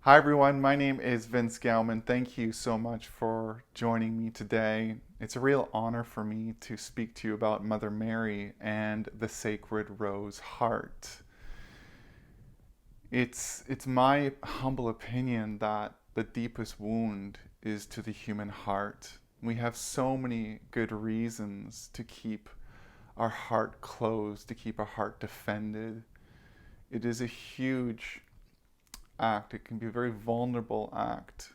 Hi everyone, my name is Vince Gauman. Thank you so much for joining me today. It's a real honor for me to speak to you about Mother Mary and the Sacred Rose Heart. It's my humble opinion that the deepest wound is to the human heart. We have so many good reasons to keep our heart closed, to keep our heart defended. It is a huge act. It can be a very vulnerable act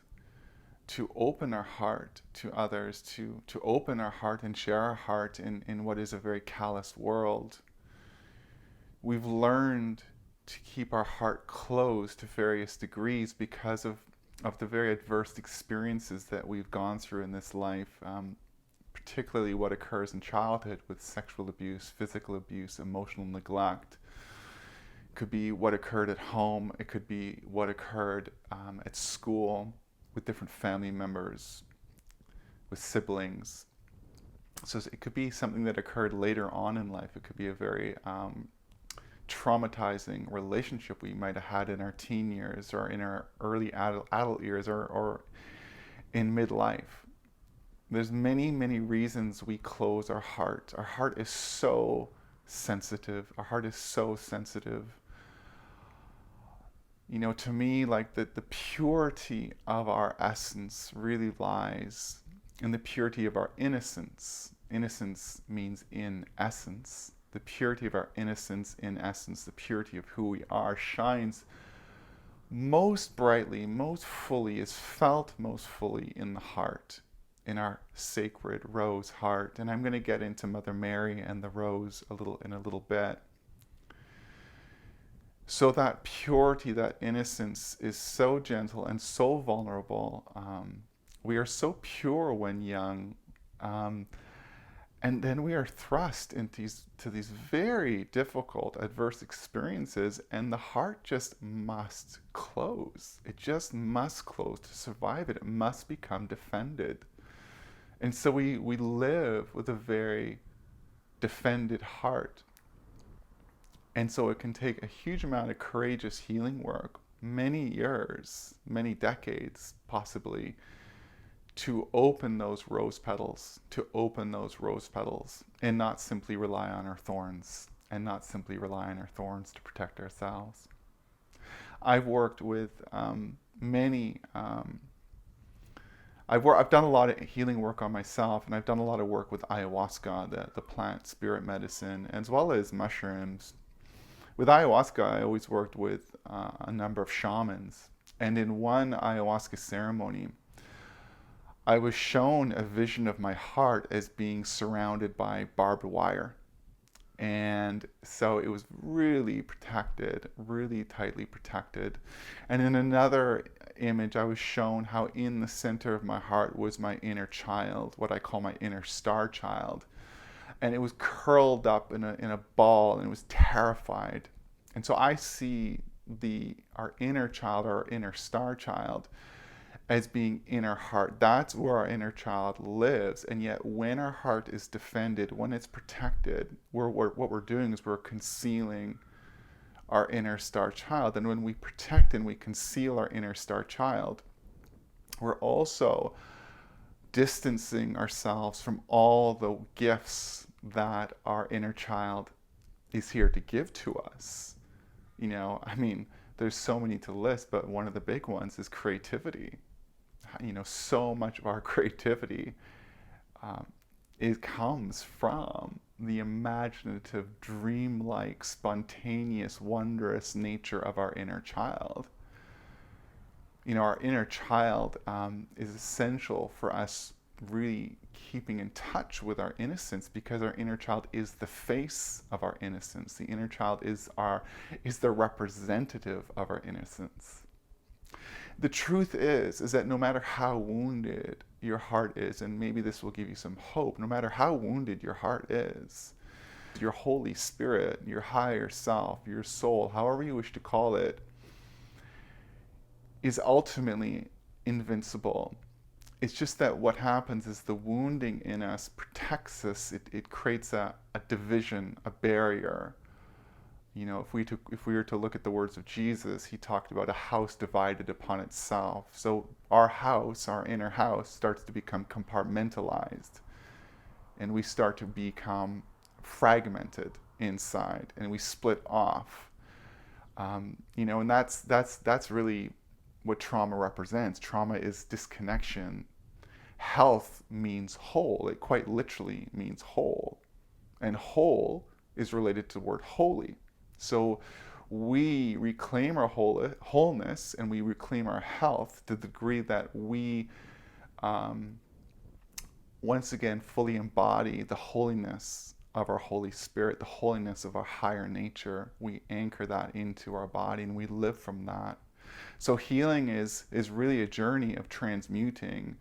to open our heart to others, to open our heart and share our heart in what is a very callous world. We've learned to keep our heart closed to various degrees because of the very adverse experiences that we've gone through in this life, particularly what occurs in childhood with sexual abuse, physical abuse, emotional neglect. It could be what occurred at home. It could be what occurred at school with different family members, with siblings. So it could be something that occurred later on in life. It could be a very traumatizing relationship we might have had in our teen years or in our early adult years or in midlife. There's many reasons we close our heart. Our heart is so sensitive. Our heart is so sensitive. You know, to me, like the purity of our essence really lies in the purity of our innocence. Innocence means in essence. The purity of our innocence in essence, the purity of who we are, shines most brightly, most fully, is felt most fully in the heart, in our sacred rose heart. And I'm going to get into Mother Mary and the rose in a little bit. So that purity, that innocence is so gentle and so vulnerable. We are so pure when young. And then we are thrust into these very difficult, adverse experiences, and the heart just must close. It just must close to survive it. It must become defended. And so we live with a very defended heart. And so it can take a huge amount of courageous healing work, many years, many decades possibly, to open those rose petals, and not simply rely on our thorns, to protect ourselves. I've worked with many. I've done a lot of healing work on myself, and I've done a lot of work with ayahuasca, the plant spirit medicine, as well as mushrooms. With ayahuasca, I always worked with a number of shamans, and in one ayahuasca ceremony, I was shown a vision of my heart as being surrounded by barbed wire. And so it was really protected, really tightly protected. And in another image, I was shown how in the center of my heart was my inner child, what I call my inner star child. And it was curled up in a ball, and it was terrified. And so I see our inner child, our inner star child, as being in our heart. That's where our inner child lives. And yet when our heart is defended, when it's protected, what we're doing is we're concealing our inner star child. And when we protect and we conceal our inner star child, we're also distancing ourselves from all the gifts that our inner child is here to give to us. You know, I mean, there's so many to list, but one of the big ones is creativity. You know, so much of our creativity it comes from the imaginative, dreamlike, spontaneous, wondrous nature of our inner child. You know, our inner child is essential for us really keeping in touch with our innocence, because our inner child is the face of our innocence. The inner child is the representative of our innocence. The truth is that no matter how wounded your heart is, and maybe this will give you some hope, no matter how wounded your heart is, your Holy Spirit, your higher self, your soul, however you wish to call it, is ultimately invincible. It's just that what happens is the wounding in us protects us. It creates a division, a barrier, You know, if we were to look at the words of Jesus, he talked about a house divided upon itself. So our house, our inner house, starts to become compartmentalized, and we start to become fragmented inside, and we split off. You know, and that's really what trauma represents. Trauma is disconnection. Health means whole. It quite literally means whole, and whole is related to the word holy. So we reclaim our wholeness, and we reclaim our health to the degree that we um, once again fully embody the holiness of our Holy Spirit, the holiness of our higher nature. We anchor that into our body, and we live from that. So healing is really a journey of transmuting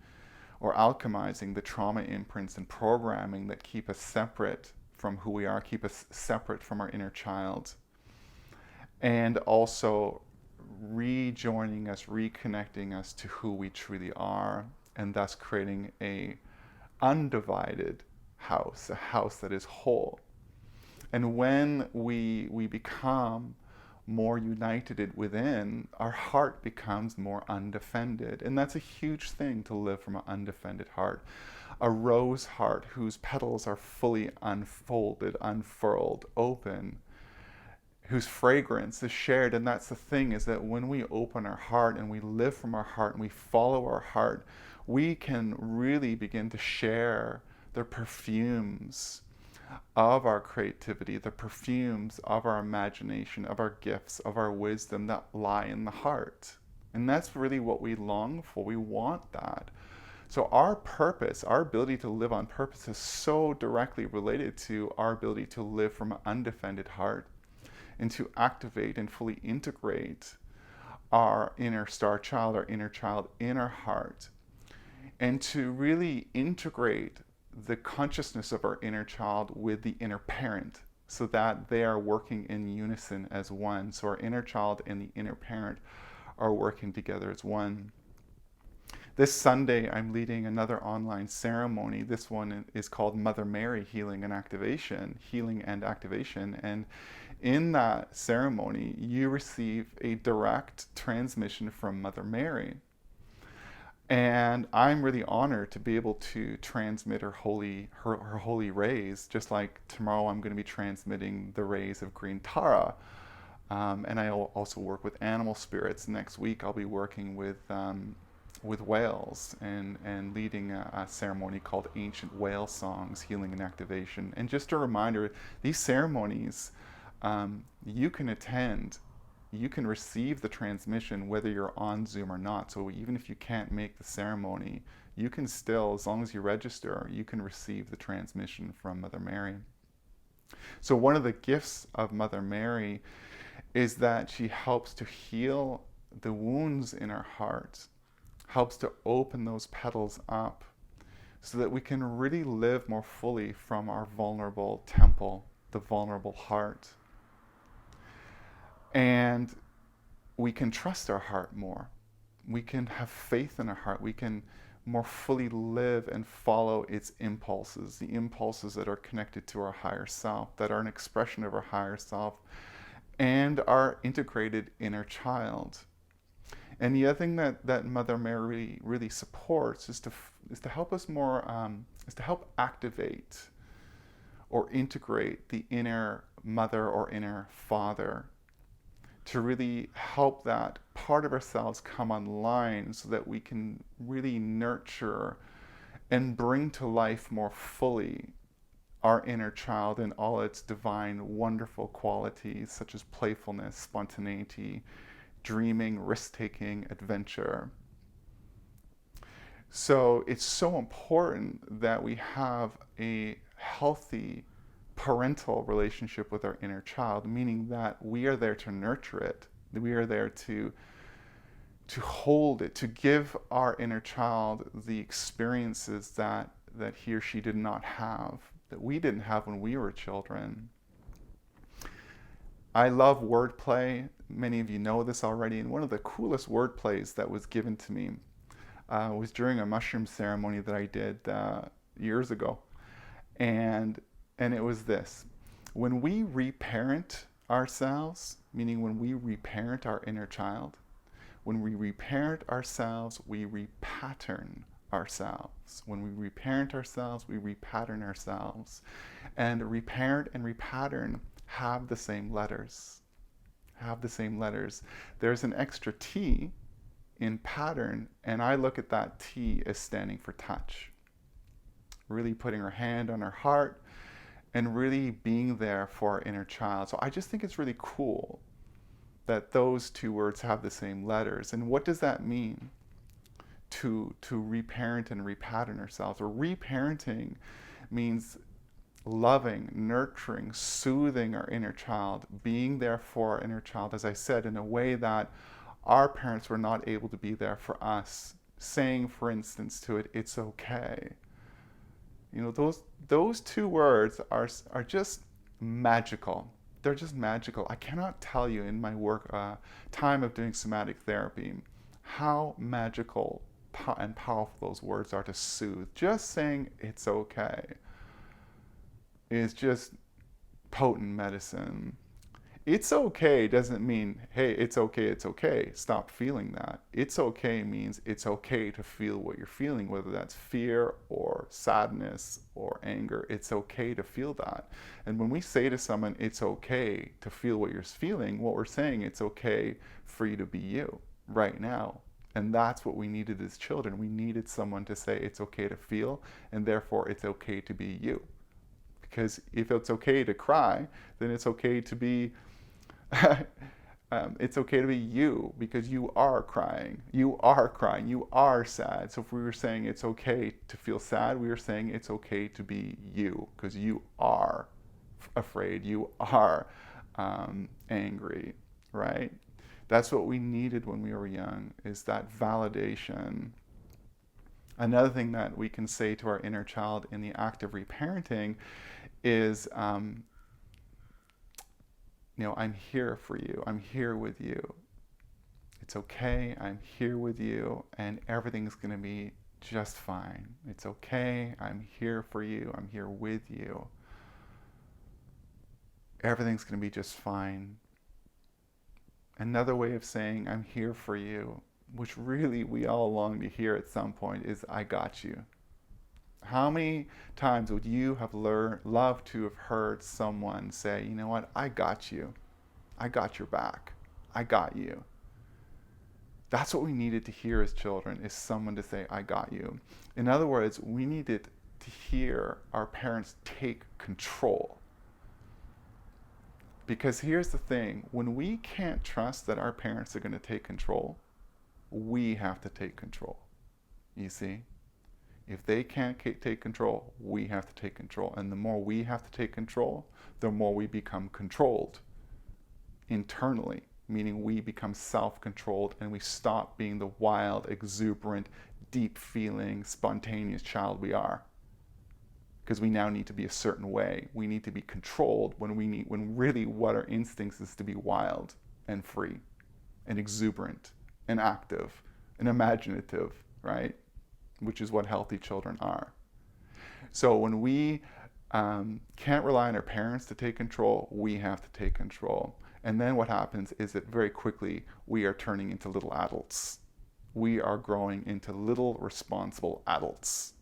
or alchemizing the trauma imprints and programming that keep us separate from who we are, keep us separate from our inner child, and also rejoining us, reconnecting us to who we truly are, and thus creating a undivided house, a house that is whole. And when we become more united within, our heart becomes more undefended. And that's a huge thing, to live from an undefended heart. A rose heart whose petals are fully unfolded, unfurled, open, whose fragrance is shared. And that's the thing, is that when we open our heart and we live from our heart and we follow our heart, we can really begin to share the perfumes of our creativity, the perfumes of our imagination, of our gifts, of our wisdom that lie in the heart. And that's really what we long for. We want that. So our purpose, our ability to live on purpose, is so directly related to our ability to live from an undefended heart, and to activate and fully integrate our inner star child, our inner child in our heart, and to really integrate the consciousness of our inner child with the inner parent, so that they are working in unison as one. So our inner child and the inner parent are working together as one. This Sunday, I'm leading another online ceremony. This one is called Mother Mary Healing and Activation. And in that ceremony, you receive a direct transmission from Mother Mary. And I'm really honored to be able to transmit her holy rays, just like tomorrow I'm going to be transmitting the rays of Green Tara. And I also work with animal spirits. Next week I'll be working with whales and leading a ceremony called Ancient Whale Songs, Healing and Activation. And just a reminder, these ceremonies you can attend. You can receive the transmission whether you're on Zoom or not. So even if you can't make the ceremony, you can still, as long as you register, you can receive the transmission from Mother Mary. So one of the gifts of Mother Mary is that she helps to heal the wounds in our heart, helps to open those petals up so that we can really live more fully from our vulnerable temple, the vulnerable heart. And we can trust our heart more. We can have faith in our heart. We can more fully live and follow its impulses, the impulses that are connected to our higher self, that are an expression of our higher self, and our integrated inner child. And the other thing that Mother Mary really supports is to help us more, is to help activate or integrate the inner mother or inner father, to really help that part of ourselves come online so that we can really nurture and bring to life more fully our inner child in all its divine, wonderful qualities, such as playfulness, spontaneity, dreaming, risk-taking, adventure. So it's so important that we have a healthy parental relationship with our inner child, meaning that we are there to nurture it. We are there to hold it, to give our inner child the experiences that he or she did not have, that we didn't have when we were children. I love wordplay. Many of you know this already, and one of the coolest wordplays that was given to me was during a mushroom ceremony that I did years ago. And it was this: when we reparent ourselves, meaning when we reparent our inner child, when we reparent ourselves, we repattern ourselves. When we reparent ourselves, we repattern ourselves. And reparent and repattern have the same letters. Have the same letters. There's an extra T in pattern, and I look at that T as standing for touch. Really putting our hand on our heart and really being there for our inner child. So I just think it's really cool that those two words have the same letters. And what does that mean? To reparent and repattern ourselves. Or reparenting means loving, nurturing, soothing our inner child, being there for our inner child, as I said, in a way that our parents were not able to be there for us. Saying, for instance, to it, it's okay. You know, those two words are just magical. They're just magical. I cannot tell you in my work, time of doing somatic therapy, how magical and powerful those words are to soothe. Just saying it's okay is just potent medicine. It's okay doesn't mean, hey, it's okay, stop feeling that. It's okay means it's okay to feel what you're feeling, whether that's fear or sadness or anger. It's okay to feel that. And when we say to someone, it's okay to feel what you're feeling, what we're saying, it's okay for you to be you right now. And that's what we needed as children. We needed someone to say it's okay to feel, and therefore it's okay to be you. Because if it's okay to cry, then it's okay to be it's okay to be you, because you are crying. You are sad. So if we were saying it's okay to feel sad, we were saying it's okay to be you, because you are afraid, you are angry, right? That's what we needed when we were young, is that validation. Another thing that we can say to our inner child in the act of reparenting is, I'm here for you. I'm here with you. It's okay. I'm here with you, and everything's going to be just fine. It's okay. I'm here for you. I'm here with you. Everything's going to be just fine. Another way of saying I'm here for you, which really we all long to hear at some point, is I got you. How many times would you have loved to have heard someone say, you know what, I got you. I got your back. I got you. That's what we needed to hear as children, is someone to say, I got you. In other words, we needed to hear our parents take control. Because here's the thing, when we can't trust that our parents are going to take control, we have to take control. You see? If they can't take control, we have to take control. And the more we have to take control, the more we become controlled internally, meaning we become self-controlled and we stop being the wild, exuberant, deep-feeling, spontaneous child we are. Because we now need to be a certain way. We need to be controlled when really what our instincts is to be wild and free and exuberant and active and imaginative, right? Which is what healthy children are. So when we can't rely on our parents to take control, we have to take control. And then what happens is that very quickly we are turning into little adults. We are growing into little responsible adults,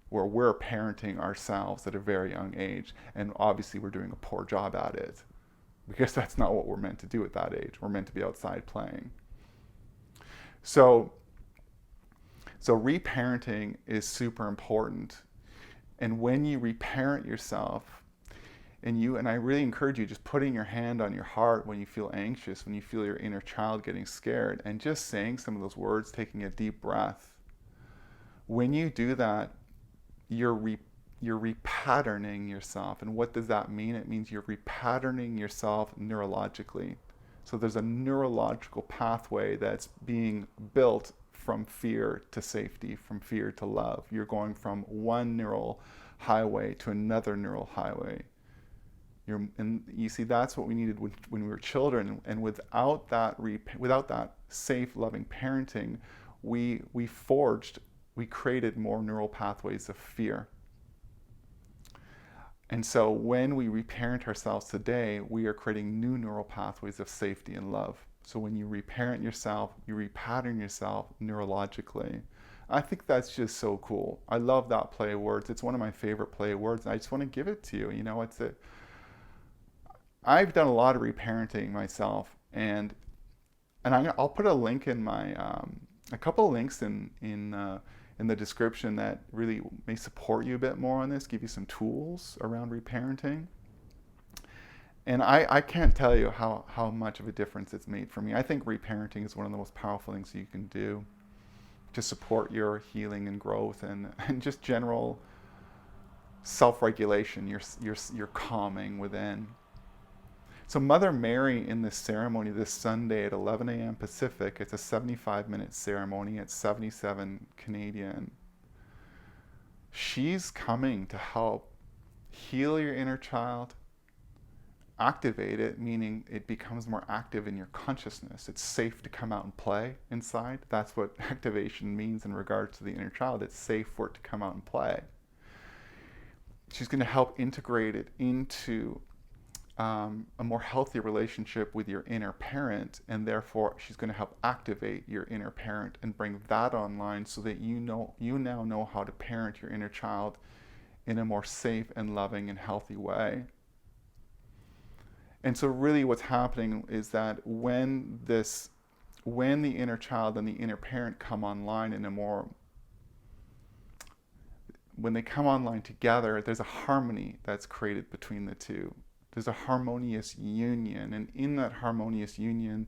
where we're parenting ourselves at a very young age. And obviously we're doing a poor job at it, because that's not what we're meant to do at that age. We're meant to be outside playing. So reparenting is super important. And when you reparent yourself, and I really encourage you, just putting your hand on your heart when you feel anxious, when you feel your inner child getting scared, and just saying some of those words, taking a deep breath. When you do that, you're repatterning yourself. And what does that mean? It means you're repatterning yourself neurologically. So there's a neurological pathway that's being built from fear to safety, from fear to love. You're going from one neural highway to another neural highway. And you see, that's what we needed when we were children. And without that safe, loving parenting, we created more neural pathways of fear. And so when we reparent ourselves today, we are creating new neural pathways of safety and love. So when you reparent yourself, you repattern yourself neurologically. I think that's just so cool. I love that play of words. It's one of my favorite play of words. And I just want to give it to you. You know, I've done a lot of reparenting myself, and I'll put a link in my a couple of links in the description that really may support you a bit more on this, give you some tools around reparenting. And I can't tell you how much of a difference it's made for me. I think reparenting is one of the most powerful things you can do to support your healing and growth and just general self-regulation, your calming within. So Mother Mary in this ceremony this Sunday at 11 a.m. Pacific, it's a 75-minute ceremony at 77 Canadian. She's coming to help heal your inner child, activate it, meaning it becomes more active in your consciousness. It's safe to come out and play inside. That's what activation means in regards to the inner child. It's safe for it to come out and play. She's going to help integrate it into a more healthy relationship with your inner parent, and therefore she's going to help activate your inner parent and bring that online so that you now know how to parent your inner child in a more safe and loving and healthy way. And so really what's happening is that when the inner child and the inner parent come online when they come online together, there's a harmony that's created between the two. There's a harmonious union, and in that harmonious union,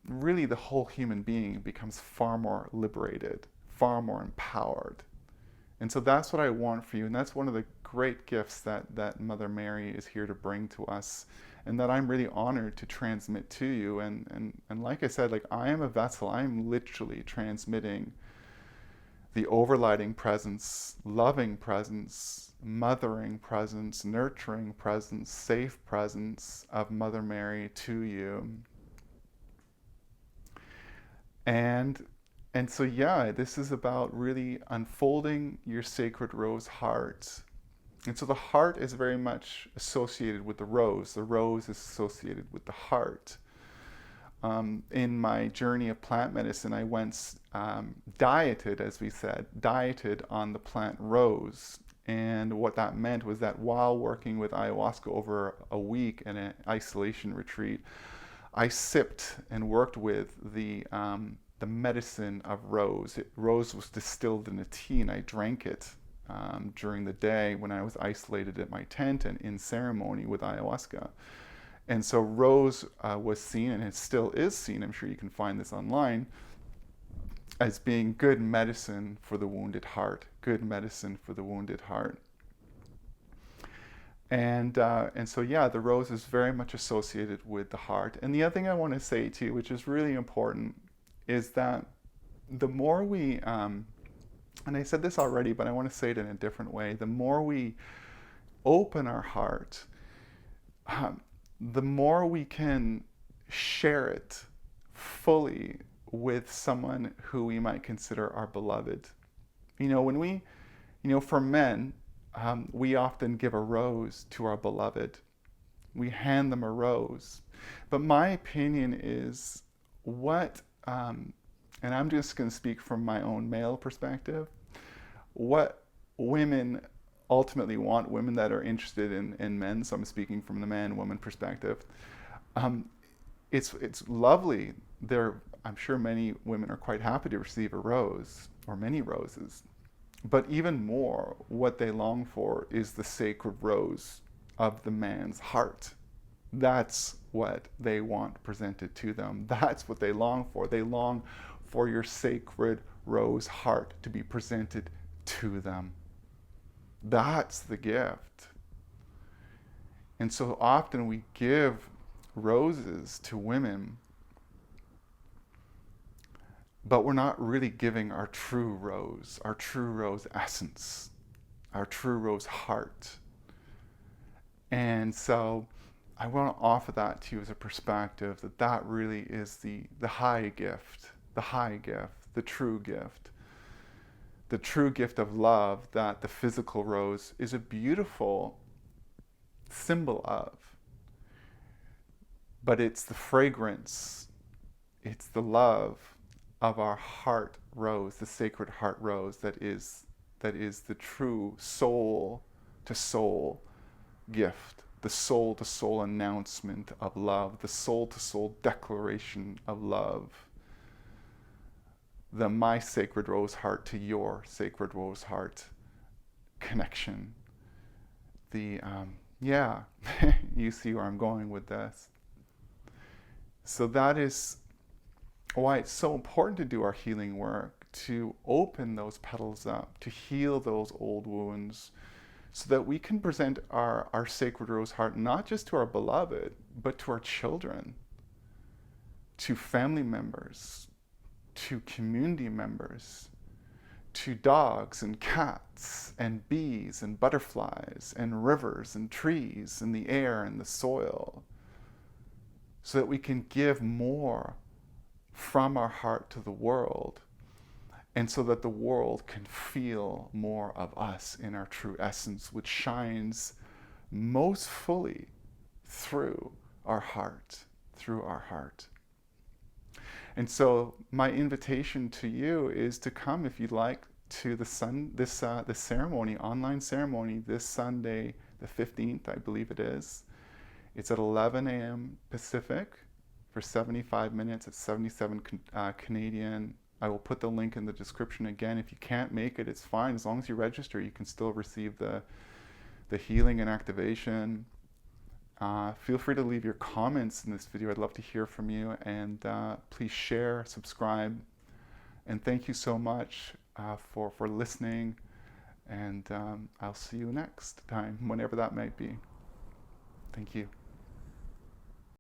really the whole human being becomes far more liberated, far more empowered. And so that's what I want for you, and that's one of the great gifts that Mother Mary is here to bring to us, and that I'm really honored to transmit to you. And like I said, like I am a vessel. I'm literally transmitting the overriding presence, loving presence, mothering presence, nurturing presence, safe presence of Mother Mary to you. And so yeah, this is about really unfolding your sacred rose heart. And so the heart is very much associated with the rose. The rose is associated with the heart. In my journey of plant medicine, I once dieted, as we said, dieted on the plant rose. And what that meant was that while working with ayahuasca over a week in an isolation retreat, I sipped and worked with the medicine of rose. Rose was distilled in a tea, and I drank it during the day when I was isolated at my tent and in ceremony with ayahuasca. And so rose was seen, and it still is seen, I'm sure you can find this online, as being good medicine for the wounded heart, good medicine for the wounded heart. And so yeah, the rose is very much associated with the heart. And the other thing I want to say to you, which is really important, is that the more we, and I said this already, but I want to say it in a different way, the more we open our heart, the more we can share it fully with someone who we might consider our beloved. You know, for men, we often give a rose to our beloved. We hand them a rose. But my opinion is and I'm just going to speak from my own male perspective, what women ultimately want, women that are interested in men, so I'm speaking from the man-woman perspective, it's lovely. I'm sure many women are quite happy to receive a rose or many roses. But even more, what they long for is the sacred rose of the man's heart. That's what they want presented to them. That's what they long for. They long for your sacred rose heart to be presented to them. That's the gift. And so often we give roses to women, but we're not really giving our true rose essence, our true rose heart. And so I want to offer that to you as a perspective that really is the high gift, the true gift. the true gift of love that the physical rose is a beautiful symbol of. But it's the fragrance, it's the love of our heart rose, the sacred heart rose, that is the true soul to soul gift, the soul to soul announcement of love, the soul to soul declaration of love. The my sacred rose heart to your sacred rose heart connection. The, yeah, you see where I'm going with this. So that is why it's so important to do our healing work, to open those petals up, to heal those old wounds, so that we can present our sacred rose heart not just to our beloved, but to our children, to family members, to community members, to dogs and cats and bees and butterflies and rivers and trees and the air and the soil, so that we can give more from our heart to the world, and so that the world can feel more of us in our true essence, which shines most fully through our heart, through our heart. And so my invitation to you is to come, if you'd like, to this ceremony, online ceremony, this Sunday, the 15th, I believe it is. It's at 11 a.m. Pacific for 75 minutes. It's 77 Canadian. I will put the link in the description again. If you can't make it, it's fine. As long as you register, you can still receive the healing and activation. Feel free to leave your comments in this video. I'd love to hear from you. And please share, subscribe. And thank you so much for listening. And I'll see you next time, whenever that might be. Thank you.